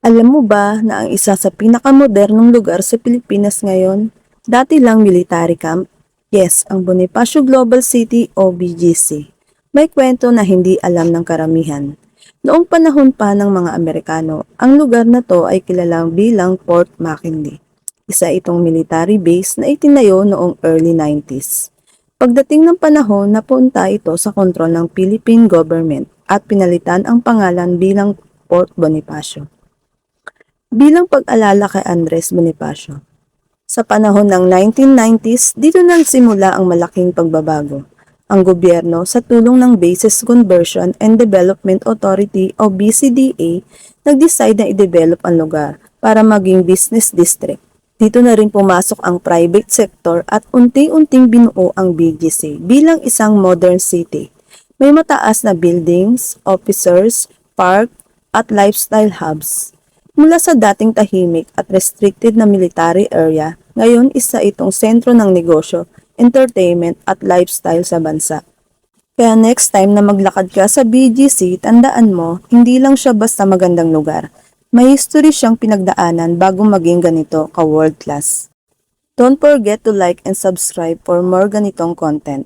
Alam mo ba na ang isa sa pinakamodernong lugar sa Pilipinas ngayon, dati lang military camp? Yes, ang Bonifacio Global City o BGC. May kwento na hindi alam ng karamihan. Noong panahon pa ng mga Amerikano, ang lugar na to ay kilalang bilang Fort McKinley. Isa itong military base na itinayo noong early 90s. Pagdating ng panahon, napunta ito sa kontrol ng Philippine government at pinalitan ang pangalan bilang Fort Bonifacio. Bilang pag-alala kay Andres Bonifacio. Sa panahon ng 1990s, dito nagsimula ang malaking pagbabago. Ang gobyerno sa tulong ng Bases Conversion and Development Authority o BCDA, nag-decide na i-develop ang lugar para maging business district. Dito na rin pumasok ang private sector at unti-unting binuo ang BGC bilang isang modern city. May mataas na buildings, officers, park, at lifestyle hubs. Mula sa dating tahimik at restricted na military area, ngayon isa itong sentro ng negosyo, entertainment at lifestyle sa bansa. Kaya next time na maglakad ka sa BGC, tandaan mo, hindi lang siya basta magandang lugar. May history siyang pinagdaanan bago maging ganito ka world class. Don't forget to like and subscribe for more ganitong content.